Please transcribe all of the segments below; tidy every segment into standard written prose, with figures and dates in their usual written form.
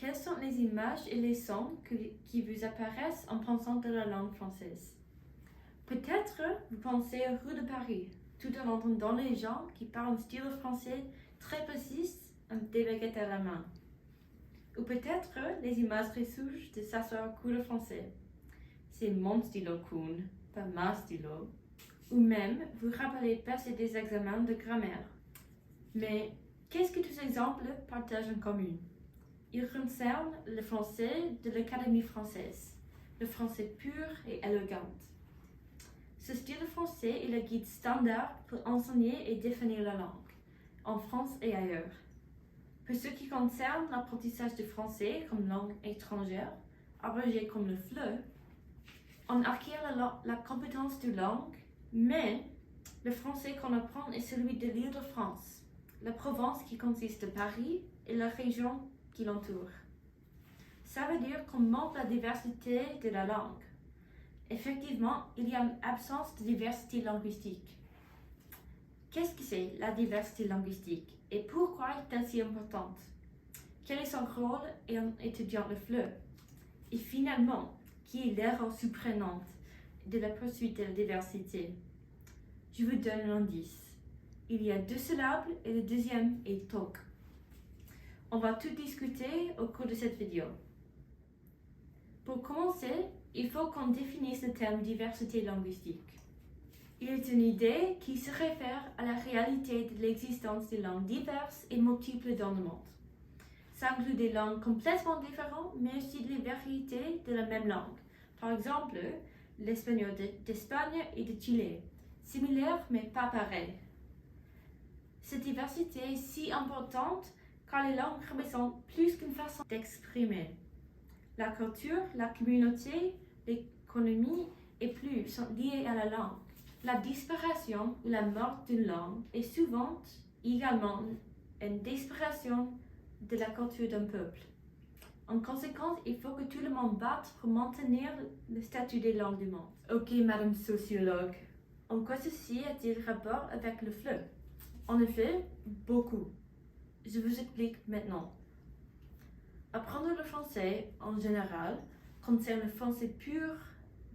Quelles sont les images et les sons qui vous apparaissent en pensant de la langue française? Peut-être vous pensez aux rues de Paris, tout en entendant les gens qui parlent en style français très précis, des baguettes à la main. Ou peut-être les images ressources de s'asseoir au cours de français. C'est mon stylo Kuhn, pas ma stylo. Ou même vous rappelez passer des examens de grammaire. Mais qu'est-ce que tous ces exemples partagent en commun? Ils concernent le français de l'Académie française, le français pur et élégant. Ce style français est le guide standard pour enseigner et définir la langue, en France et ailleurs. Pour ce qui concerne l'apprentissage du français comme langue étrangère, abrégé comme le FLE, on acquiert la compétence de langue, mais le français qu'on apprend est celui de l'Île-de-France, la Provence qui consiste de Paris et la région qui l'entoure. Ça veut dire qu'on montre la diversité de la langue. Effectivement, il y a une absence de diversité linguistique. Qu'est-ce que c'est la diversité linguistique et pourquoi est-elle si importante? Quel est son rôle en étudiant le FLE? Et finalement, qui est l'erreur surprenante de la poursuite de la diversité? Je vous donne un indice. Il y a 2 syllabes et le deuxième est talk. On va tout discuter au cours de cette vidéo. Pour commencer, il faut qu'on définisse le terme diversité linguistique. Il est une idée qui se réfère à la réalité de l'existence de langues diverses et multiples dans le monde. Ça inclut des langues complètement différentes, mais aussi des variétés de la même langue. Par exemple, l'espagnol d'Espagne et de Chili. Similaires, mais pas pareils. Cette diversité est si importante car les langues représentent plus qu'une façon d'exprimer. La culture, la communauté, l'économie et plus sont liées à la langue. La disparition ou la mort d'une langue est souvent également une disparition de la culture d'un peuple. En conséquence, il faut que tout le monde batte pour maintenir le statut des langues du monde. Ok, madame sociologue, en quoi ceci a-t-il rapport avec le FLE? En effet, beaucoup. Je vous explique maintenant. Apprendre le français, en général, concerne le français pur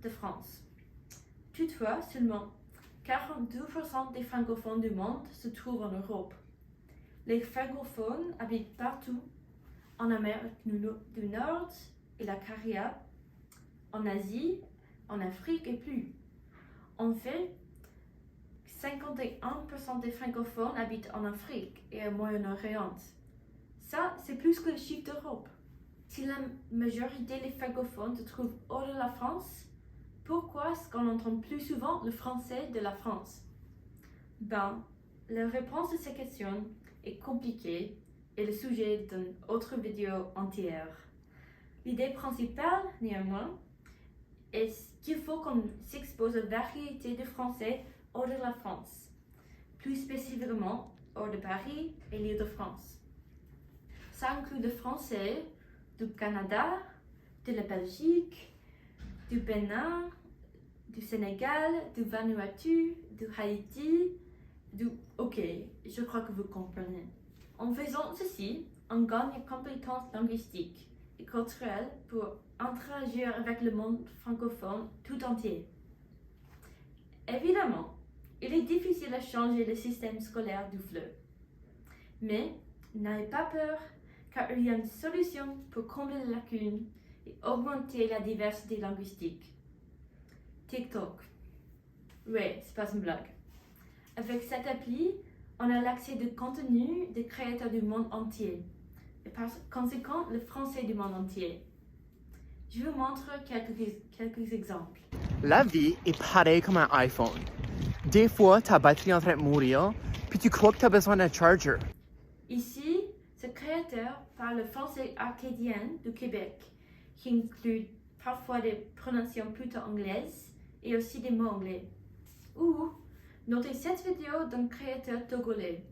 de France. Toutefois, seulement 42% des francophones du monde se trouvent en Europe. Les francophones habitent partout, en Amérique du Nord et la Caraïbe, en Asie, en Afrique et plus. En fait, 51% des francophones habitent en Afrique et au Moyen-Orient. Ça, c'est plus que le chiffre d'Europe. Si la majorité des francophones se trouvent hors de la France, pourquoi est-ce qu'on entend plus souvent le français de la France? Ben, la réponse à cette question est compliquée et le sujet d'une autre vidéo entière. L'idée principale, néanmoins, est qu'il faut qu'on s'expose à la variété de français hors de la France, plus spécifiquement hors de Paris et l'Île-de-France. Ça inclut le français du Canada, de la Belgique, du Bénin, du Sénégal, du Vanuatu, du Haïti, Ok, je crois que vous comprenez. En faisant ceci, on gagne des compétences linguistiques et culturelles pour interagir avec le monde francophone tout entier. Évidemment, il est difficile de changer le système scolaire du FLE. Mais n'ayez pas peur, car il y a une solution pour combler les lacunes et augmenter la diversité linguistique. TikTok. Ouais, c'est pas une blague. Avec cette appli, on a l'accès de contenu des créateurs du monde entier et par conséquent le français du monde entier. Je vous montre quelques exemples. La vie est pareille comme un iPhone. Des fois, ta batterie est en train de mourir, puis tu crois que tu as besoin d'un charger. Ici, ce créateur parle le français acadien du Québec, qui inclut parfois des prononciations plutôt anglaises et aussi des mots anglais. Ou notez cette vidéo d'un créateur togolais.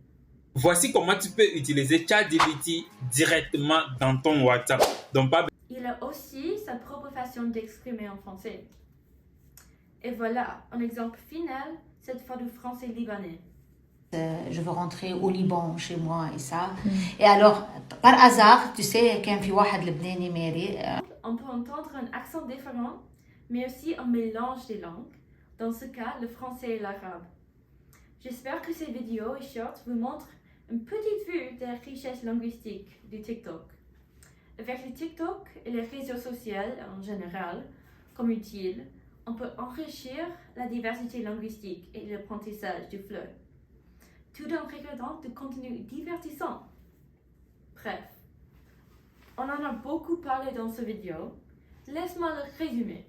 Voici comment tu peux utiliser ChatGPT directement dans ton WhatsApp. Donc pas... Il a aussi sa propre façon d'exprimer en français. Et voilà, un exemple final, cette fois du français libanais. Je veux rentrer au Liban chez moi et ça. Et alors, par hasard, tu sais, كان في واحد لبناني ماري. On peut entendre un accent différent, mais aussi un mélange des langues, dans ce cas le français et l'arabe. J'espère que ces vidéos et shorts vous montrent une petite vue de la richesse linguistique du TikTok. Avec le TikTok et les réseaux sociaux en général, comme utile, on peut enrichir la diversité linguistique et l'apprentissage du FLE, tout en regardant du contenu divertissant. Bref, on en a beaucoup parlé dans cette vidéo. Laisse-moi le résumer.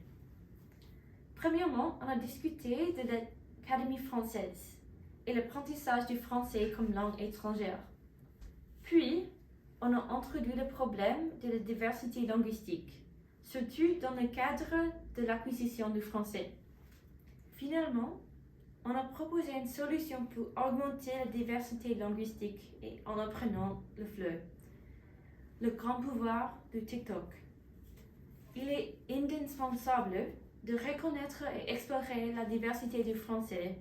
Premièrement, on a discuté de l'Académie française et l'apprentissage du français comme langue étrangère. Puis, on a introduit le problème de la diversité linguistique, surtout dans le cadre de l'acquisition du français. Finalement, on a proposé une solution pour augmenter la diversité linguistique et en apprenant le FLE, le grand pouvoir de TikTok. Il est indispensable de reconnaître et explorer la diversité du français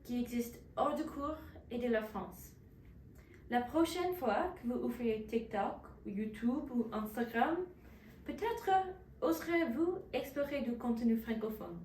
qui existe hors de cours et de la France. La prochaine fois que vous ouvrez TikTok, ou YouTube ou Instagram, peut-être oserez-vous explorer du contenu francophone.